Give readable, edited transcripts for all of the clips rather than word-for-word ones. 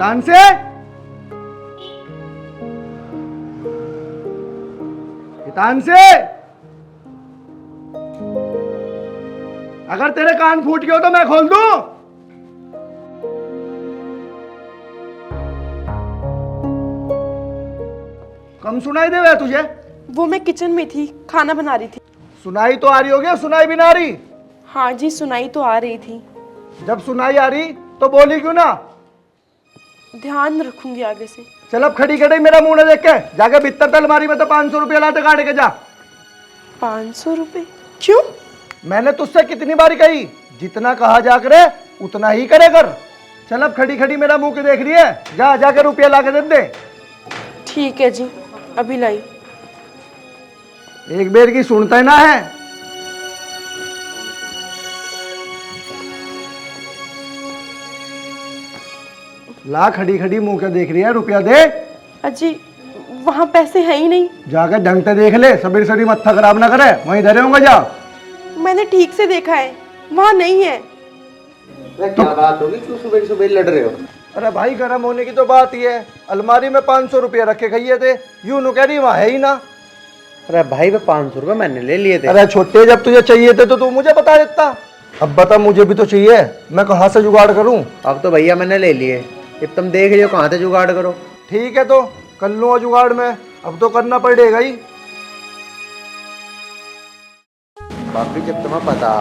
तान से तान से, अगर तेरे कान फूट गए हो तो मैं खोल दूं? कम सुनाई दे रहा तुझे? वो मैं किचन में थी, खाना बना रही थी। सुनाई तो आ रही होगी, सुनाई भी ना आ रही? हाँ जी, सुनाई तो आ रही थी। जब सुनाई आ रही तो बोली क्यों ना? ध्यान रखूंगी आगे से। चल अब खड़ी खड़ी मेरा मुंह न देख के जाके भीतर अलमारी में तो 500 रुपया लाते काट के जा। 500 रुपए? क्यों? मैंने तुझसे कितनी बारी कही, जितना कहा जा करे उतना ही करे कर। चल अब खड़ी खड़ी मेरा मुंह के देख रही है, जा जाके रुपया ला के दे। ठीक है जी, अभी लाई। एक बेर की सुनता ही ना है। ला, खड़ी खड़ी मुंह के देख रही है, रुपया दे। अजी वहाँ पैसे है ही नहीं। जाके ढंग से देख ले, सबीर सभी मत्था खराब ना करे, वहीं धरे होंगे जा। मैंने ठीक से देखा है, वहाँ नहीं है। क्या बात होगी, क्यों सुबह सुबह लड़ रहे हो? अरे भाई गर्म होने की तो बात ही है, अलमारी में 500 रुपया रखे खाइए थे, यूं नु कह रही वहाँ है ही ना। अरे भाई वो 500 रुपए मैंने ले लिए थे। अरे छोटे, जब तुझे चाहिए थे तो तू मुझे बता देता। अब बता, मुझे भी तो चाहिए, मैं कहाँ से जुगाड़ करूँ? अब तो भैया मैंने ले लिए, अब तुम देख रहे हो कहाँ से जुगाड़ करो। ठीक है तो कर लूँगा जुगाड़ में, अब तो करना पड़ेगा ही। बाकी जब तुम्हें पता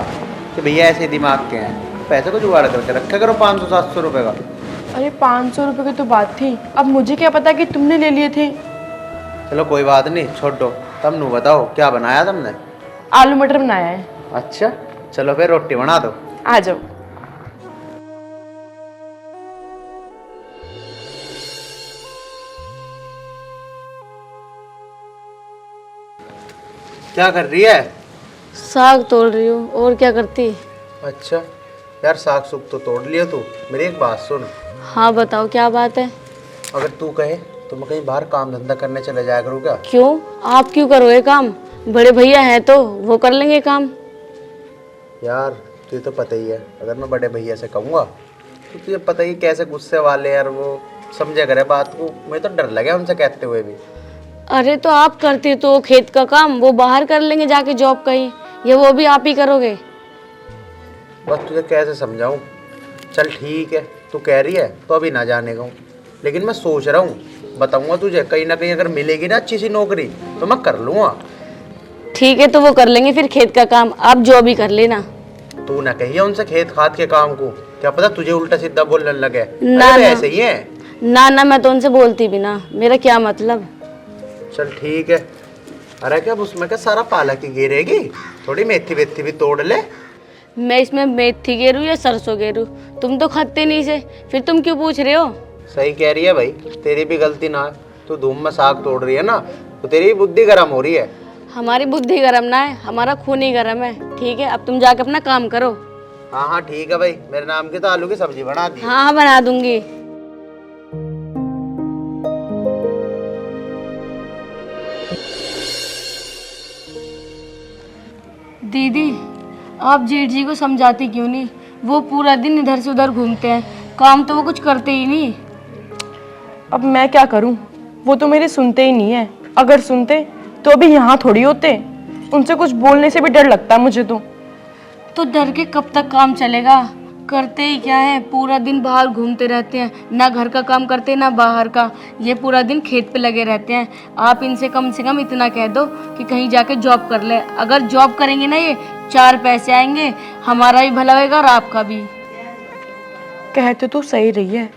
कि भैया ऐसे दिमाग के हैं, पैसे को जुगाड़ करके रखे करो 500-700 रुपए का। अरे 500 रुपए की तो बात थी, अब मुझे क्या पता कि तुमने ले लिए थे। चलो कोई बात नहीं, छोड़ दो। तुम नु बताओ क्या बनाया तुमने? आलू मटर बनाया है। अच्छा चलो फिर रोटी बना दो। आ जाओ। क्या कर रही है? साग तोड़ रही हूँ, और क्या करती। अच्छा यार, साग सुग तो तोड़ लिया तू। मेरी एक बात सुन। हाँ बताओ, क्या बात है। अगर तू कहे तो मैं कहीं बाहर काम धंधा करने चले जाया करूँ क्या? क्यों, आप क्यों करोगे काम? बड़े भैया हैं तो वो कर लेंगे काम। यार तुझे तो पता ही है, अगर मैं बड़े भैया से कहूँगा तो तुझे पता ही कैसे गुस्से वाले यार, वो समझा करे बात को। मुझे तो डर लगे उनसे कहते हुए भी। अरे तो आप करते तो खेत का काम, वो बाहर कर लेंगे जाके जॉब कहीं, या वो भी आप ही करोगे? बस तुझे कैसे समझाऊं। चल ठीक है, तू कह रही है तो अभी ना जाने का हूँ, लेकिन मैं सोच रहा हूँ, बताऊंगा तुझे। कहीं ना कहीं अगर मिलेगी ना अच्छी सी नौकरी तो मैं कर लूँगा। ठीक है, तो वो कर लेंगे फिर खेत का काम, आप जॉब ही कर लेना। तू ना कहिए उनसे खेत खाद के काम को, क्या पता तुझे उल्टा सीधा बोलने लगे। ना अरे ना, ऐसे ही है। ना मैं तो उनसे बोलती भी ना, मेरा क्या मतलब। चल ठीक है। अरे क्या उसमें क्या सारा पालक ही गिरेगी, थोड़ी मेथी वेथी भी तोड़ ले। मैं इसमें मेथी गेरू या सरसों गेरू, तुम तो खाते नहीं से, फिर तुम क्यों पूछ रहे हो? सही कह रही है भाई, तेरी भी गलती ना है। तू धूम में साग तोड़ रही है ना, तो तेरी भी बुद्धि गर्म हो रही है। हमारी बुद्धि गर्म ना है, हमारा खून ही गर्म है। ठीक है, अब तुम जाके अपना काम करो। हाँ हाँ ठीक है भाई, मेरे नाम की तो आलू की सब्जी बना दी। हाँ बना दूंगी। दीदी, आप जेठ जी को समझाती क्यों नहीं? वो पूरा दिन इधर से उधर घूमते हैं, काम तो वो कुछ करते ही नहीं। अब मैं क्या करूं, वो तो मेरे सुनते ही नहीं है। अगर सुनते तो अभी यहाँ थोड़ी होते। उनसे कुछ बोलने से भी डर लगता है मुझे तो डर के कब तक काम चलेगा? करते ही क्या है, पूरा दिन बाहर घूमते रहते हैं, ना घर का काम करते ना बाहर का। ये पूरा दिन खेत पे लगे रहते हैं। आप इनसे कम से कम इतना कह दो कि कहीं जाके जॉब कर ले। अगर जॉब करेंगे ना, ये 4 पैसे आएंगे, हमारा भी भला होगा और आपका भी। कहते तो सही रही है,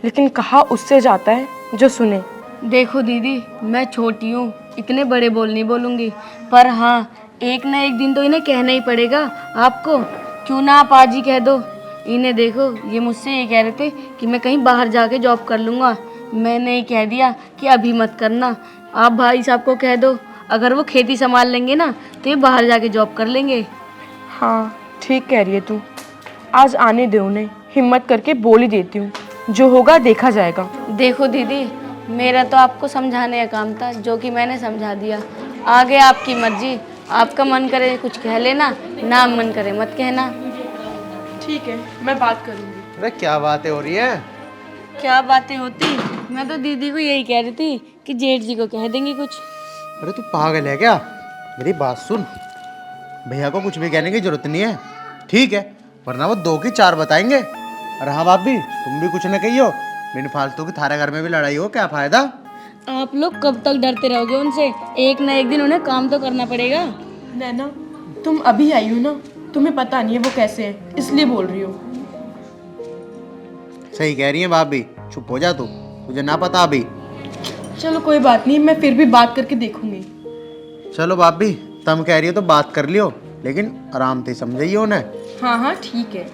लेकिन कहा उससे जाता है जो सुने। देखो दीदी, मैं छोटी हूँ, इतने बड़े बोल नहीं बोलूँगी, पर हाँ एक ना एक दिन तो इन्हें कहना ही पड़ेगा आपको। क्यों ना आप आज ही कह दो इन्हें। देखो ये मुझसे ये कह रहे थे कि मैं कहीं बाहर जाके जॉब कर लूँगा, मैंने ही कह दिया कि अभी मत करना। आप भाई साहब को कह दो, अगर वो खेती संभाल लेंगे ना तो ये बाहर जाके जॉब कर लेंगे। हाँ ठीक कह रही है तू, आज आने दे उन्हें, हिम्मत करके बोल ही देती हूँ, जो होगा देखा जाएगा। देखो दीदी, मेरा तो आपको समझाने का काम था, जो कि मैंने समझा दिया। आगे आपकी मर्जी, आपका मन करे कुछ कह लेना, ना मन करे मत कहना। ठीक है, मैं बात करूँगी। अरे क्या बातें हो रही है? क्या बातें होती। मैं तो दीदी को यही कह रही थी कि जेठ जी को कह देंगे कुछ। अरे तू पागल है क्या? मेरी बात सुन, भैया को कुछ भी कहने की जरूरत नहीं है, ठीक है? वरना वो 2 की 4 बताएंगे। अरे हाँ भाभी, तुम भी कुछ न कहियो, बिन फालतू की थारे घर में भी लड़ाई हो, क्या फायदा? आप लोग कब तक डरते रहोगे उनसे? एक ना एक दिन उन्हें काम तो करना पड़ेगा। नैना, तुम अभी आई हो ना, तुम्हें पता नहीं है वो कैसे है, इसलिए बोल रही हो। सही कह रही है भाभी, चुप हो जा तू, तुझे ना पता अभी। चलो कोई बात नहीं, मैं फिर भी बात करके देखूंगी। चलो भाभी, तुम कह रही हो तो बात कर लियो, लेकिन आराम से समझाइए उन्हें। हाँ हाँ ठीक है,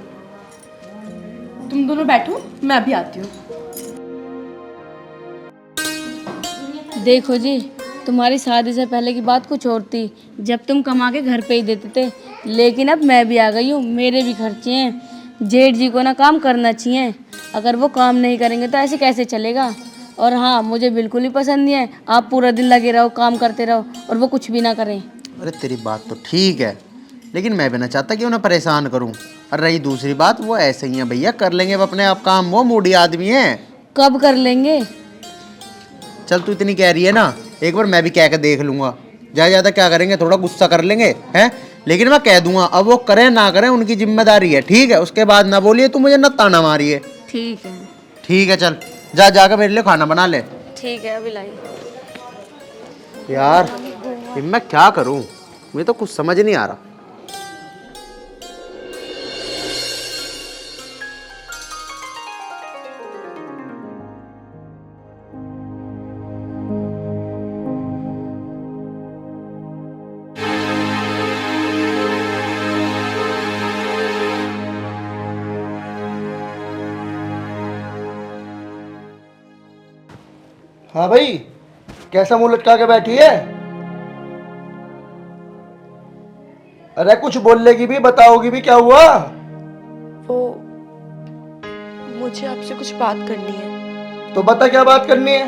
तुम दोनों बैठो, मैं अभी आती हूँ। देखो जी, तुम्हारी शादी से पहले की बात कुछ और थी, जब तुम कमा के घर पे ही देते थे। लेकिन अब मैं भी आ गई हूँ, मेरे भी खर्चे हैं। जेठ जी को ना काम करना चाहिए, अगर वो काम नहीं करेंगे तो ऐसे कैसे चलेगा। और हाँ, मुझे बिल्कुल ही पसंद नहीं है आप पूरा दिन लगे रहो, काम करते रहो और वो कुछ भी ना करें। अरे तेरी बात तो ठीक है, लेकिन मैं भी ना चाहता कि उन्हें परेशान करूं। और रही दूसरी बात, वो ऐसे ही हैं भैया, कर लेंगे वो अपने आप काम, वो मूडी आदमी हैं। कब कर लेंगे? चल तू इतनी कह रही है ना, एक बार मैं भी कह के देख लूंगा। ज़्यादा क्या करेंगे, थोड़ा गुस्सा कर लेंगे, हैं? लेकिन मैं कह दूंगा, अब वो करें ना करें उनकी जिम्मेदारी है, ठीक है? उसके बाद ना बोलिए तू मुझे ना ताना मारिए। ठीक है। ठीक है, चल जाकर मेरे लिए खाना बना ले। ठीक है, अभी लाई। यार ये मैं क्या करूं, मुझे तो कुछ समझ नहीं आ रहा। हाँ भाई, कैसा मुंह लटका के बैठी है? अरे कुछ बोलेगी भी, बताओगी भी, क्या हुआ? वो मुझे आपसे कुछ बात करनी है। तो बता क्या बात करनी है?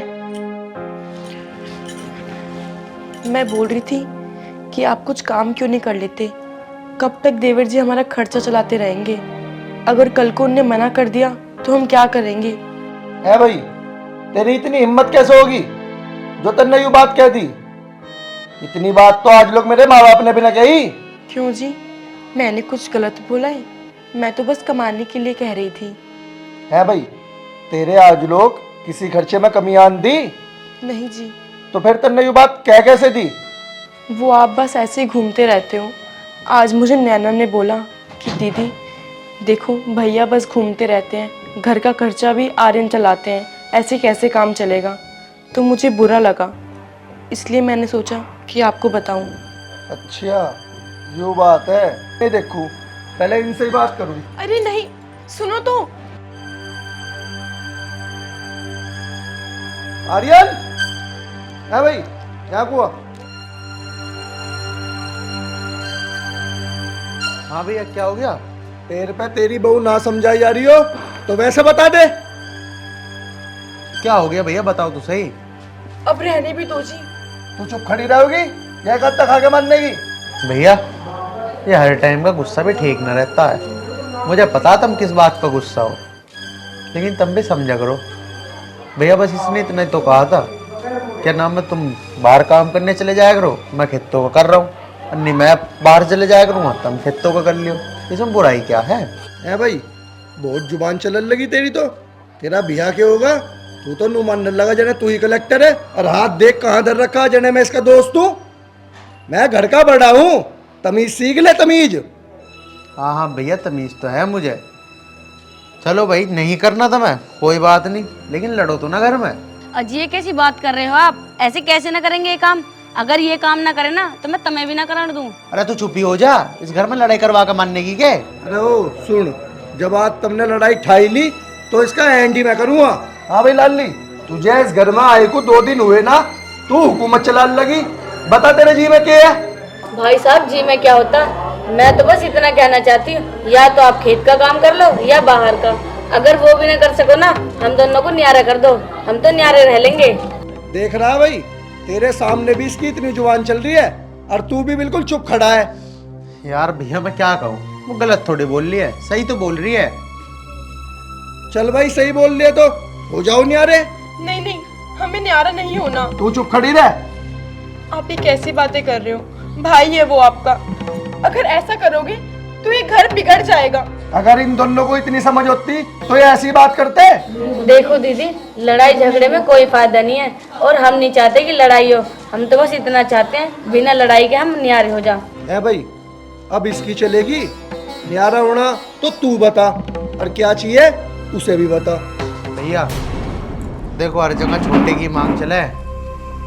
मैं बोल रही थी कि आप कुछ काम क्यों नहीं कर लेते? कब तक देवर जी हमारा खर्चा चलाते रहेंगे? अगर कल को उनने मना कर दिया तो हम क्या करेंगे? है भाई, तेरी इतनी हिम्मत कैसे होगी जो तन्ने यूं बात कह दी? इतनी बात तो आज लोग मेरे माँ बाप ने भी ना कही। क्यों जी, मैंने कुछ गलत बोला है? मैं तो बस कमाने के लिए कह रही थी। है भाई, तेरे आज लोग किसी खर्चे में कमी आन दी? नहीं जी। तो फिर तन्ने यूं बात कह कैसे दी? वो आप बस ऐसे ही घूमते रहते हो। आज मुझे नैना ने बोला कि दीदी देखो, भैया बस घूमते रहते हैं, घर का खर्चा भी आर्यन चलाते हैं, ऐसे कैसे काम चलेगा? तो मुझे बुरा लगा, इसलिए मैंने सोचा कि आपको बताऊं। अच्छा, यूं बात है। नहीं देखूं, पहले इनसे ही बात करूं। अरे नहीं, सुनो तो। आर्यन, है भाई, क्या हुआ? हाँ भैया, क्या हो गया? तेरे पे तेरी बहू ना समझाई जा रही हो तो वैसे बता दे। क्या हो गया भैया, बताओ तो सही। अब रहने भी दो जी। तू चुप खड़ी रहोगी या कब तक आगे मानने की? भैया ये हर टाइम का गुस्सा भी ठीक न रहता है, मुझे पता तुम किस बात पर गुस्सा हो, लेकिन तुम भी समझा करो। भैया बस इसने इतना ही तो कहा था, क्या नाम है, तुम बाहर काम करने चले जाया करो, मैं खेतों का कर रहा हूँ। नहीं मैं बाहर चले जाया करूँगा, तुम खेतों का कर लियो, इसमें बुराई क्या है? है भाई, बहुत जुबान चलन लगी तेरी तो। तेरा बिहा क्या होगा? तू तो नू मानने लगा जने तू ही कलेक्टर है, और हाथ देख कहाँ धर रखा जने मैं इसका दोस्त हूँ। मैं घर का बड़ा हूँ, तमीज सीख ले, तमीज। हाँ हाँ भैया, तमीज़ तो है मुझे। चलो भाई, नहीं करना था मैं, कोई बात नहीं, लेकिन लड़ो तो ना घर में। अजी ये कैसी बात कर रहे हो आप? ऐसे कैसे ना करेंगे ये काम? अगर ये काम ना करे ना तो मैं तुम्हें भी ना कराने दूं। अरे तू चुप ही हो जा, इस घर में लड़ाई करवा कर मानने की के? अरे ओ सुन, जब आज तुमने लड़ाई ठाई ली तो इसका एंड ही मैं करूँगा। हाँ भाई लाली, तुझे इस घर में आए को 2 दिन हुए ना, तू हुकूमत चलाने लगी। बता तेरे जी में क्या है? भाई साहब, जी में क्या होता? मैं तो बस इतना कहना चाहती हूँ, या तो आप खेत का काम कर लो या बाहर का। अगर वो भी ना कर सको ना, हम दोनों को न्यारा कर दो, हम तो न्यारे रह लेंगे। देख रहा भाई, तेरे सामने भी इसकी इतनी जुबान चल रही है और तू भी बिल्कुल चुप खड़ा है। यार भैया मैं क्या कहूँ, वो गलत थोड़ी बोल रही है, सही तो बोल रही है। चल भाई, सही बोल लिया तो हो जाओ न्यारे। नहीं नहीं, हमें न्यारा नहीं होना। तू चुप खड़ी रह। आप ये कैसी बातें कर रहे हो? भाई है वो आपका। अगर ऐसा करोगे तो ये घर बिगड़ जाएगा। अगर इन दोनों को इतनी समझ होती तो ये ऐसी बात करते। देखो दीदी, लड़ाई झगड़े में कोई फायदा नहीं है और हम नहीं चाहते कि लड़ाई हो। हम तो बस इतना चाहते हैं बिना लड़ाई के हम न्यारे हो जाओ। है भाई, अब इसकी चलेगी। न्यारा होना तो तू बता, और क्या चाहिए उसे भी बता। भैया देखो, हर जगह छोटे की मांग चले,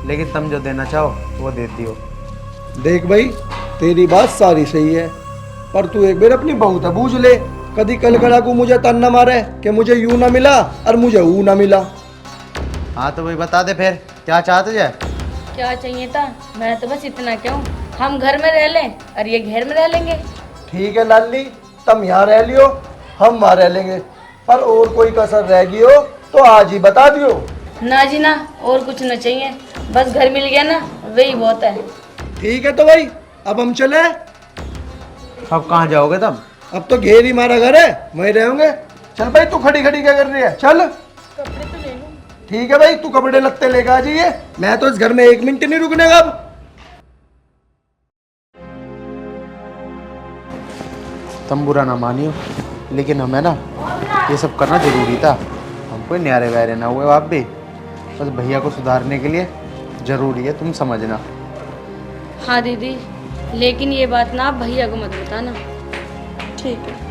लेकिन तुम जो देना चाहो वो देती हो। देख भाई, तेरी बात सारी सही है, पर तू एक बार अपनी बहू तो बूझ ले। कभी कल कड़ा को मुझे तन न मारे कि मुझे यूं ना मिला और मुझे ऊ ना मिला। हाँ तो भाई बता दे फिर क्या चाहते जाए। क्या चाहिए था? मैं तो बस इतना कहूँ, हम घर में रह लें और ये घर में रह लेंगे। ठीक है लाली, तुम यहाँ रह लियो, हम वहाँ रह लेंगे। पर और कोई कसर रह गई हो तो आज ही बता दियो। ना जी ना, और कुछ न चाहिए, बस घर मिल गया ना वही बहुत है। ठीक है तो भाई, अब हम चले। अब कहाँ जाओगे तुम? अब तो घेर ही मारा घर है, वहीं रहेंगे। चल भाई, तू खड़ी खड़ी क्या कर रही है? चल। कपड़े तो ले लूं। ठीक है भाई, तू कपड़े लत्ते लेकर आ जाइए। मैं तो इस घर में 1 मिनट नहीं रुकने का अब। तुम बुरा ना मानियो, लेकिन हमें ना ये सब करना जरूरी था। हमको न्यारे व्यारे ना हुए आप भी, बस भैया को सुधारने के लिए जरूरी है, तुम समझना। हाँ दीदी, लेकिन ये बात ना आप भैया को मत बताना। ठीक है।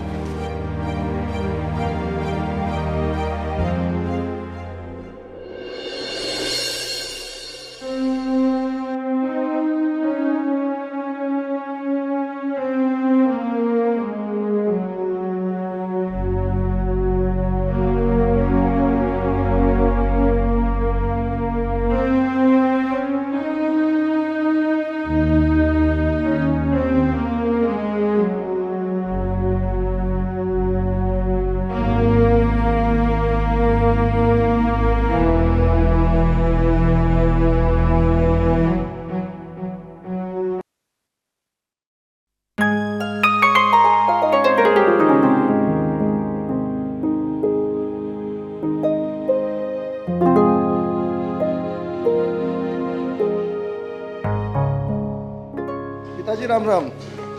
पिताजी राम राम।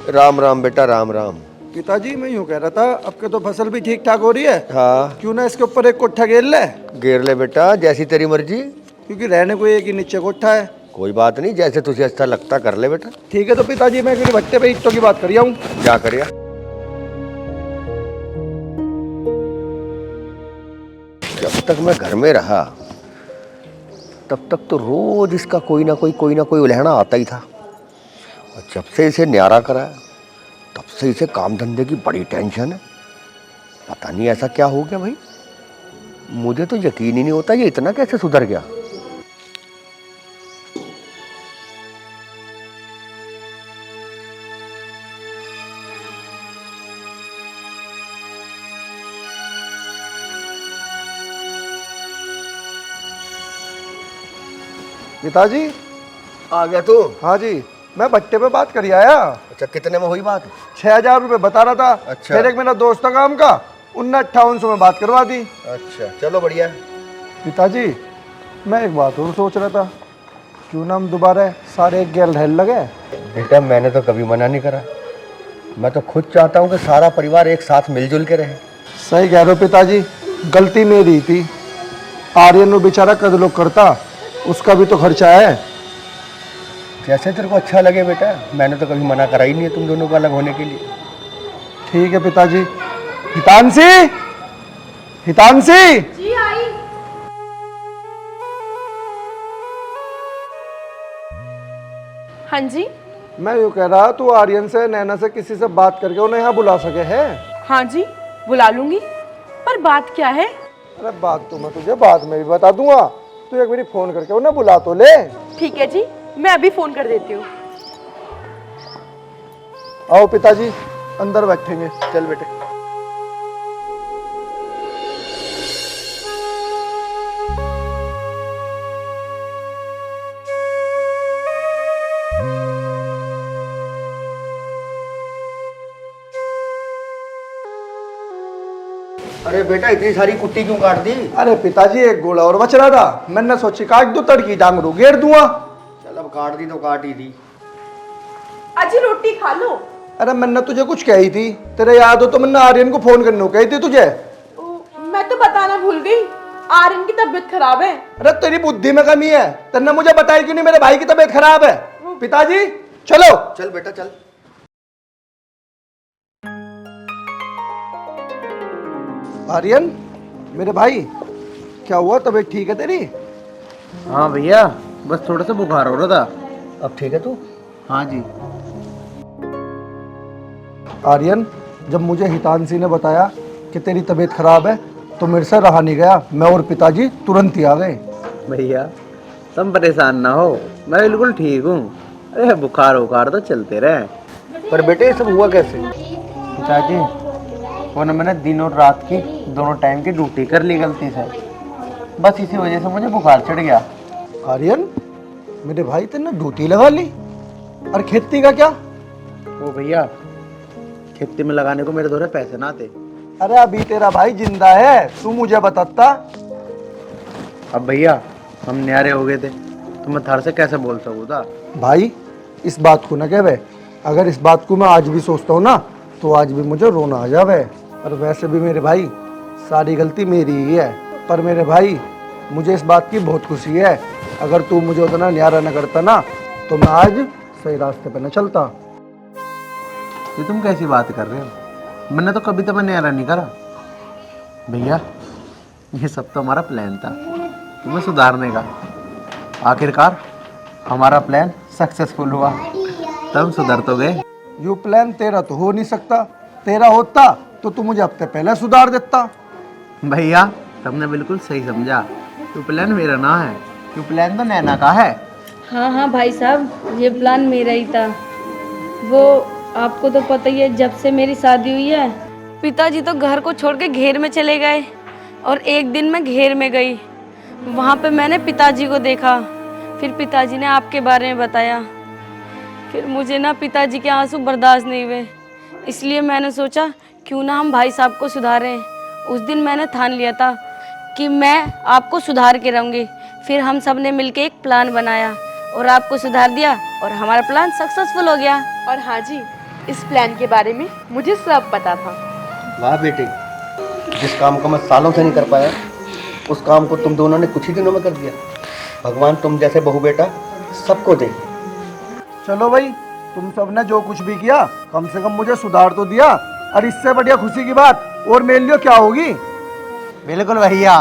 राम राम बेटा, राम राम। पिताजी मैं यूँ कह रहा था, अब के तो फसल भी ठीक ठाक हो रही है, हाँ क्यों ना इसके ऊपर एक कोठा घेर ले। घेर ले बेटा, जैसी तेरी मर्जी। क्योंकि रहने को एक ही नीचे कोठा है। कोई बात नहीं, जैसे तुझे अच्छा लगता कर ले बेटा। ठीक है तो पिताजी, मैं फिर भट्टे पे ईंटों की बात कर आऊँ। क्या करिया? जब तक मैं घर में रहा तब तक तो रोज इसका कोई ना कोई उलहना आता ही था, और जब से इसे न्यारा कराया तब से इसे काम धंधे की बड़ी टेंशन है। पता नहीं ऐसा क्या हो गया भाई, मुझे तो यकीन ही नहीं होता ये इतना कैसे सुधर गया। पिताजी। आ गया तू? हाँ जी, मैं भट्टे पे बात कर आया। अच्छा, कितने में हुई बात? 6,000 रुपये बता रहा था। अच्छा। फिर एक मेरा दोस्त था काम का, उनने 5800 में बात करवा दी। अच्छा चलो बढ़िया। पिताजी मैं एक बात और सोच रहा था, क्यों ना हम दोबारा सारे एक गैल रहने लगे। बेटा मैंने तो कभी मना नहीं करा, मैं तो खुद चाहता हूँ कि सारा परिवार एक साथ मिलजुल के रहे। सही कह रहे हो पिताजी, गलती मेरी थी। आर्यन वो बेचारा कद लोग करता, उसका भी तो खर्चा है। जैसे तेरे को अच्छा लगे बेटा, मैंने तो कभी मना करा ही नहीं है तुम दोनों को अलग होने के लिए। ठीक है पिताजी। हितांशी, हितांशी। जी आई। हाँ जी। मैं यूँ कह रहा, तू आर्यन से नैना से किसी से बात करके उन्हें यहाँ बुला सके है? हाँ जी, बुला लूंगी। पर बात क्या है? अरे बात तो मैं तुझे बाद में भी बता दूंगा, तू एक बारी फोन करके उन्हें बुला तो ले। ठीक है जी, मैं अभी फोन कर देती हूँ। आओ पिताजी, अंदर बैठेंगे। चल बेटे। अरे बेटा इतनी सारी कुट्टी क्यों काट दी? अरे पिताजी एक गोला और बच रहा था, मैंने सोची काट दूं, तड़की डांग रू घेर दूंगा। चल अब काट दी तो काट ही दी। अजी रोटी खा लो। अरे मैंने तुझे कुछ कही थी, तेरे याद हो तो मैंने आर्यन को फोन करने को कही थी तुझे। मैं तो बताना भूल गई, आर्यन की तबीयत खराब है। अरे तेरी बुद्धि में कमी है, तेने मुझे बताया क्यों नहीं मेरे भाई की तबीयत खराब है। पिताजी चलो। चल बेटा चल। आर्यन मेरे भाई, क्या हुआ, तबीयत ठीक है तेरी? हाँ भैया, बस थोड़ा सा बुखार हो रहा था। अब ठीक है तू? हाँ जी। आर्यन जब मुझे हितांशी ने बताया कि तेरी तबीयत खराब है तो मेरे से रहा नहीं गया, मैं और पिताजी तुरंत ही आ गए। भैया तुम परेशान ना हो, मैं बिल्कुल ठीक हूँ। अरे बुखार वुखार तो चलते रहे। पर बेटे ये सब हुआ कैसे? पिताजी वो ना मैंने दिन और रात की दोनों टाइम की ड्यूटी कर ली गलती से, बस इसी वजह से मुझे बुखार चढ़ गया। आर्यन मेरे भाई तेने ड्यूटी लगा ली, और खेती का क्या? वो भैया खेती में लगाने को मेरे थोड़े पैसे ना थे। अरे अभी तेरा भाई जिंदा है, तू मुझे बताता। अब भैया हम न्यारे हो गए थे तो मैं थार से कैसे बोल सकूँ था। भाई इस बात को ना कहवे, अगर इस बात को मैं आज भी सोचता हूँ ना तो आज भी मुझे रोना आ जावे। और वैसे भी मेरे भाई सारी गलती मेरी ही है, पर मेरे भाई मुझे इस बात की बहुत खुशी है, अगर तू मुझे उतना न्यारा न करता ना तो मैं आज सही रास्ते पर न चलता। ये तुम कैसी बात कर रहे हो, मैंने तो कभी तुम्हें न्यारा नहीं करा। भैया ये सब तो हमारा प्लान था तुम्हें सुधारने का, आखिरकार हमारा प्लान सक्सेसफुल हुआ, तुम सुधर तो गए। यू प्लान तेरा तो हो नहीं सकता, तेरा होता तो तू मुझे हफ्ते पहले सुधार देता। भैया तुमने बिल्कुल सही समझा, तो प्लान मेरा ना है, तो प्लान तो नैना का है। हाँ हाँ भाई साहब, ये प्लान मेरा ही था। वो आपको तो पता ही है, जब से मेरी शादी हुई है पिताजी तो घर को छोड़ के घेर में चले गए, और एक दिन मैं घेर में गई, वहाँ पे मैंने पिताजी को देखा, फिर पिताजी ने आपके बारे में बताया, फिर मुझे ना पिताजी के आंसू बर्दाश्त नहीं हुए, इसलिए मैंने सोचा क्यों ना हम भाई साहब को सुधारें। उस दिन मैंने ठान लिया था कि मैं आपको सुधार के रहूँगी, फिर हम सब ने मिलके एक प्लान बनाया और आपको सुधार दिया और हमारा प्लान सक्सेसफुल हो गया। और हाँ जी, इस प्लान के बारे में मुझे सब पता था। वाह बेटे, जिस काम को मैं सालों से नहीं कर पाया उस काम को तुम दोनों ने कुछ ही दिनों में कर दिया। भगवान तुम जैसे बहू बेटा सबको दे। चलो भाई, तुम सब ने जो कुछ भी किया कम से कम मुझे सुधार तो दिया, और इससे बढ़िया खुशी की बात और मेरे लिए क्या होगी। बिल्कुल भैया।